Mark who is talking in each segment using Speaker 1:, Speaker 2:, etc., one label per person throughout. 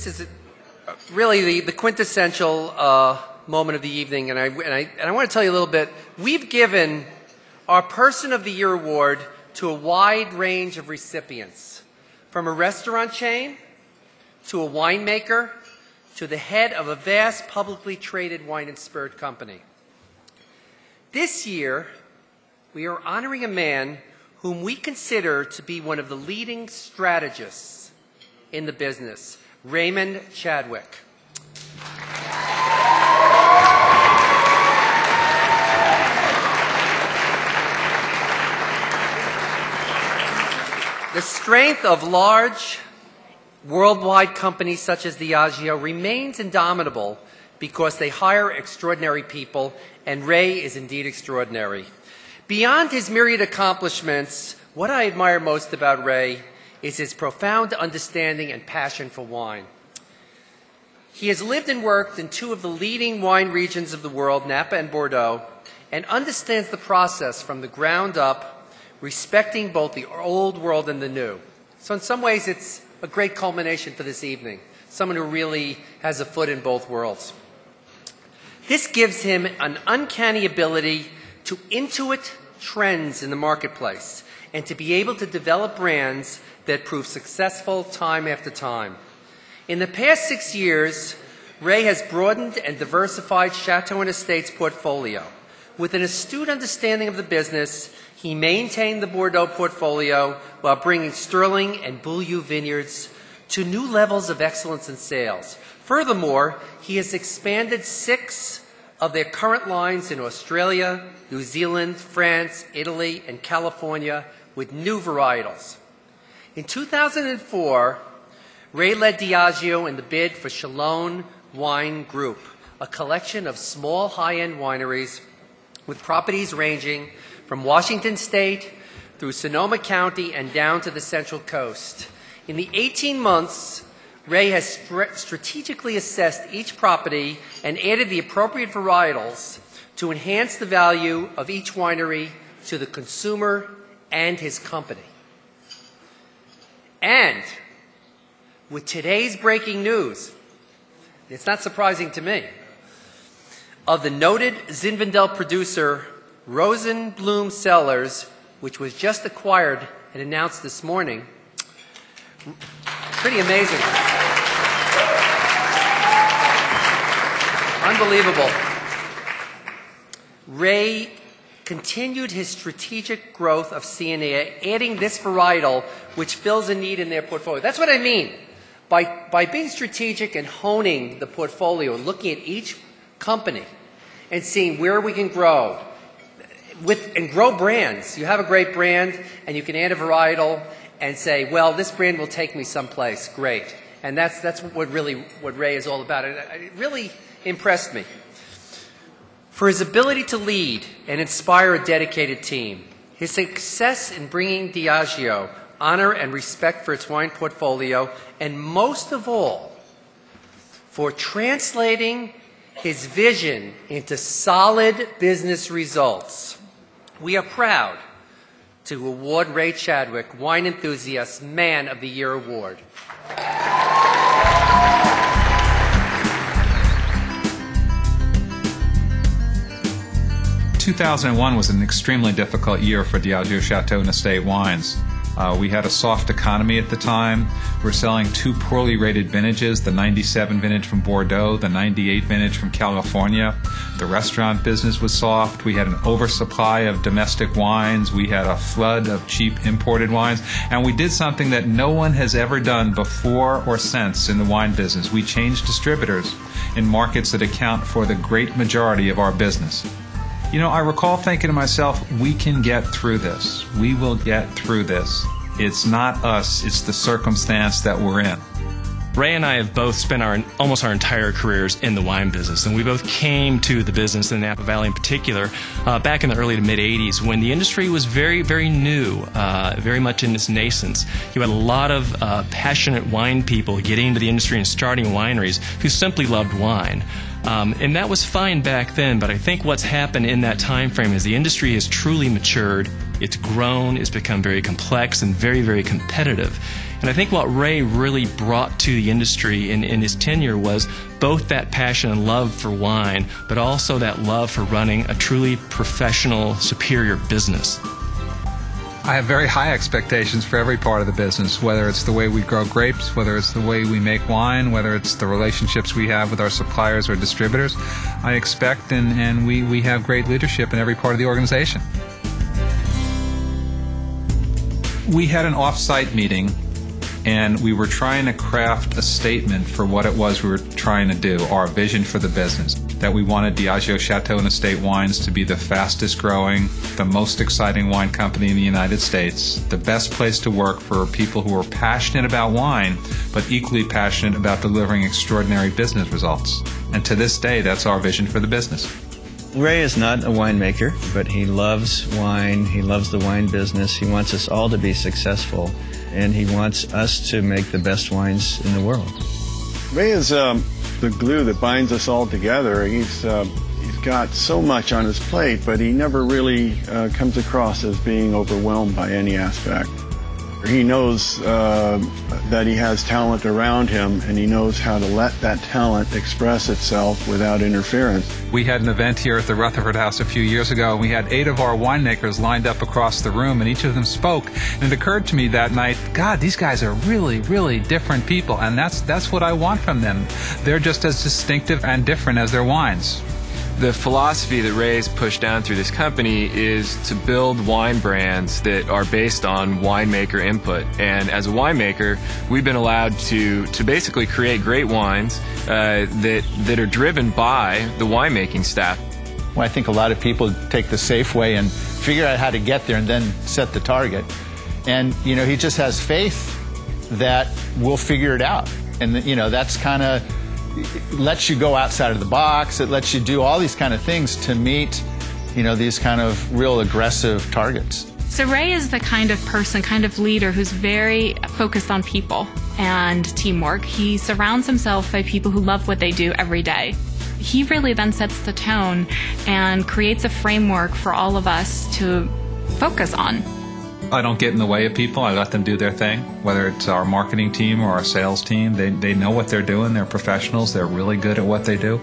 Speaker 1: this is really the quintessential moment of the evening, and I want to tell you a little bit. We've given our Person of the Year award to a wide range of recipients, from a restaurant chain to a winemaker to the head of a vast publicly traded wine and spirit company. This year, we are honoring a man whom we consider to be one of the leading strategists in the business, Raymond Chadwick. The strength of large worldwide companies such as Diageo remains indomitable because they hire extraordinary people, and Ray is indeed extraordinary. Beyond his myriad accomplishments, what I admire most about Ray is his profound understanding and passion for wine. He has lived and worked in two of the leading wine regions of the world, Napa and Bordeaux, and understands the process from the ground up, respecting both the old world and the new. So in some ways, it's a great culmination for this evening, someone who really has a foot in both worlds. This gives him an uncanny ability to intuit trends in the marketplace and to be able to develop brands that prove successful time after time. In the past 6 years, Ray has broadened and diversified Chateau and Estates' portfolio. With an astute understanding of the business, he maintained the Bordeaux portfolio while bringing Sterling and Beaulieu vineyards to new levels of excellence in sales. Furthermore, he has expanded 6 of their current lines in Australia, New Zealand, France, Italy, and California with new varietals. In 2004, Ray led Diageo in the bid for Chalone Wine Group, a collection of small high-end wineries with properties ranging from Washington State through Sonoma County and down to the Central Coast. In the 18 months, Ray has strategically assessed each property and added the appropriate varietals to enhance the value of each winery to the consumer and his company. And with today's breaking news, it's not surprising to me, of the noted Zinfandel producer Rosenblum Cellars, which was just acquired and announced this morning. Pretty amazing. Unbelievable. Ray continued his strategic growth of C&A, adding this varietal, which fills a need in their portfolio. That's what I mean. By being strategic and honing the portfolio, looking at each company and seeing where we can grow, and grow brands. You have a great brand, and you can add a varietal and say, well, this brand will take me someplace. Great. And that's what Ray is all about. And it really impressed me. For his ability to lead and inspire a dedicated team, his success in bringing Diageo honor and respect for its wine portfolio, and most of all, for translating his vision into solid business results. We are proud to award Ray Chadwick Wine Enthusiast Man of the Year Award.
Speaker 2: 2001 was an extremely difficult year for Diageo, Chateau, and Estate wines. We had a soft economy at the time. We were selling 2 poorly rated vintages, the 97 vintage from Bordeaux, the 98 vintage from California. The restaurant business was soft. We had an oversupply of domestic wines. We had a flood of cheap imported wines. And we did something that no one has ever done before or since in the wine business. We changed distributors in markets that account for the great majority of our business. You know, I recall thinking to myself, we can get through this. We will get through this. It's not us, it's the circumstance that we're in.
Speaker 3: Ray and I have both spent almost our entire careers in the wine business, and we both came to the business in the Napa Valley in particular back in the early to mid-'80s when the industry was very, very new, very much in its nascence. You had a lot of passionate wine people getting into the industry and starting wineries who simply loved wine. And that was fine back then, but I think what's happened in that time frame is the industry has truly matured, it's grown, it's become very complex and very, very competitive. And I think what Ray really brought to the industry in his tenure was both that passion and love for wine, but also that love for running a truly professional, superior business.
Speaker 2: I have very high expectations for every part of the business, whether it's the way we grow grapes, whether it's the way we make wine, whether it's the relationships we have with our suppliers or distributors. I expect and we have great leadership in every part of the organization. We had an off-site meeting, and we were trying to craft a statement for what it was we were trying to do, our vision for the business. That we wanted Diageo, Chateau, and Estate Wines to be the fastest growing, the most exciting wine company in the United States, the best place to work for people who are passionate about wine, but equally passionate about delivering extraordinary business results. And to this day, that's our vision for the business.
Speaker 4: Ray is not a winemaker, but he loves wine, he loves the wine business, he wants us all to be successful, and he wants us to make the best wines in the world.
Speaker 5: Ray is the glue that binds us all together. He's got so much on his plate, but he never really comes across as being overwhelmed by any aspect. He knows that he has talent around him, and he knows how to let that talent express itself without interference.
Speaker 2: We had an event here at the Rutherford House a few years ago, and we had 8 of our winemakers lined up across the room, and each of them spoke. And it occurred to me that night, God, these guys are really, really different people, and that's what I want from them. They're just as distinctive and different as their wines.
Speaker 6: The philosophy that Ray's pushed down through this company is to build wine brands that are based on winemaker input. And as a winemaker, we've been allowed to basically create great wines that are driven by the winemaking staff.
Speaker 7: Well, I think a lot of people take the safe way and figure out how to get there and then set the target. And, you know, he just has faith that we'll figure it out. And, you know, that's kind of lets you go outside of the box. It lets you do all these kind of things to meet, you know, these kind of real aggressive targets.
Speaker 8: So Ray is the kind of person, kind of leader who's very focused on people and teamwork. He surrounds himself by people who love what they do every day. He really then sets the tone and creates a framework for all of us to focus on.
Speaker 2: I don't get in the way of people. I let them do their thing, whether it's our marketing team or our sales team. They know what they're doing. They're professionals. They're really good at what they do.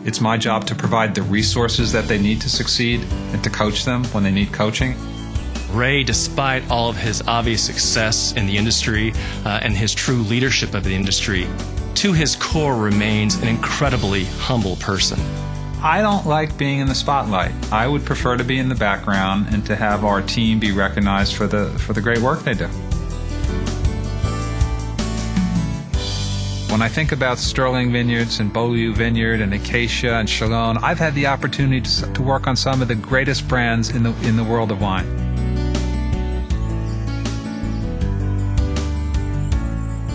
Speaker 2: It's my job to provide the resources that they need to succeed and to coach them when they need coaching.
Speaker 3: Ray, despite all of his obvious success in the industry and his true leadership of the industry, to his core remains an incredibly humble person.
Speaker 2: I don't like being in the spotlight. I would prefer to be in the background and to have our team be recognized for the great work they do. When I think about Sterling Vineyards and Beaulieu Vineyard and Acacia and Chalon, I've had the opportunity to work on some of the greatest brands in the world of wine.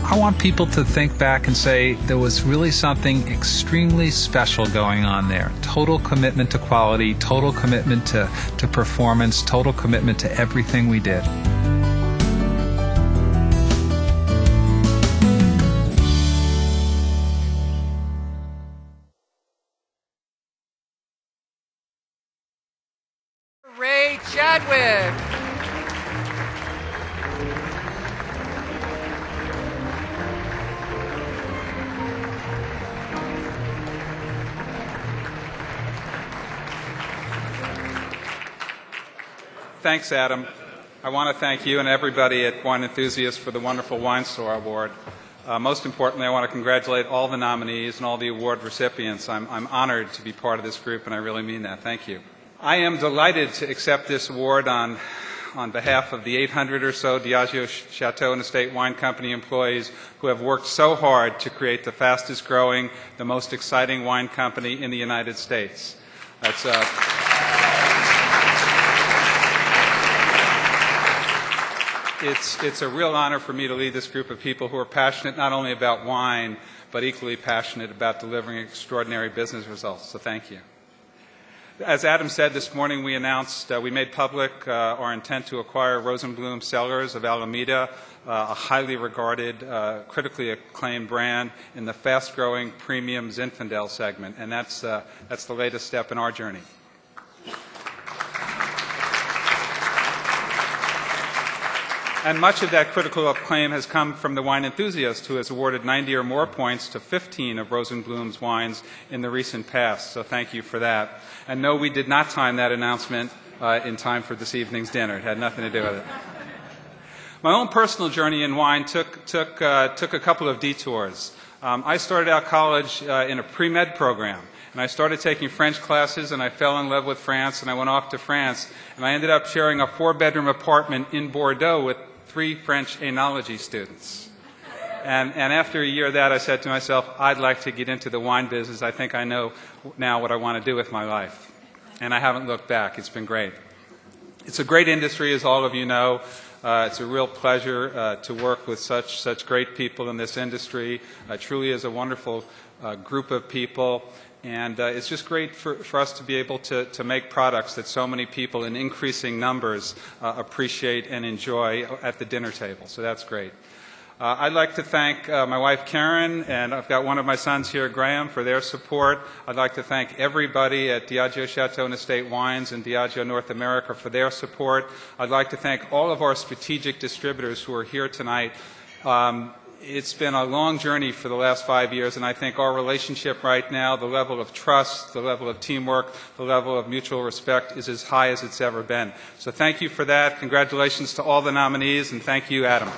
Speaker 2: I want people to think back and say there was really something extremely special going on there. Total commitment to quality, total commitment to performance, total commitment to everything we did.
Speaker 1: Ray Chadwick.
Speaker 9: Thanks, Adam. I want to thank you and everybody at Wine Enthusiast for the wonderful Wine Store Award. Most importantly, I want to congratulate all the nominees and all the award recipients. I'm honored to be part of this group, and I really mean that. Thank you. I am delighted to accept this award on behalf of the 800 or so Diageo, Chateau, and Estate Wine Company employees who have worked so hard to create the fastest growing, the most exciting wine company in the United States. That's It's a real honor for me to lead this group of people who are passionate not only about wine, but equally passionate about delivering extraordinary business results. So thank you. As Adam said, this morning we announced, we made public our intent to acquire Rosenblum Cellars of Alameda, a highly regarded, critically acclaimed brand in the fast-growing premium Zinfandel segment, and that's the latest step in our journey. And much of that critical acclaim has come from the wine enthusiast, who has awarded 90 or more points to 15 of Rosenblum's wines in the recent past. So thank you for that. And no, we did not time that announcement in time for this evening's dinner. It had nothing to do with it. My own personal journey in wine took a couple of detours. I started out college in a pre-med program. And I started taking French classes, and I fell in love with France, and I went off to France. And I ended up sharing a 4-bedroom apartment in Bordeaux with 3 French enology students. And after a year of that, I said to myself, I'd like to get into the wine business. I think I know now what I want to do with my life. And I haven't looked back. It's been great. It's a great industry, as all of you know. It's a real pleasure to work with such great people in this industry. Truly is a wonderful group of people. And it's just great for us to be able to make products that so many people in increasing numbers appreciate and enjoy at the dinner table. So that's great. I'd like to thank my wife Karen, and I've got one of my sons here, Graham, for their support. I'd like to thank everybody at Diageo, Chateau, and Estate Wines and Diageo North America for their support. I'd like to thank all of our strategic distributors who are here tonight. It's been a long journey for the last 5 years, and I think our relationship right now, the level of trust, the level of teamwork, the level of mutual respect is as high as it's ever been. So thank you for that. Congratulations to all the nominees, and thank you, Adam.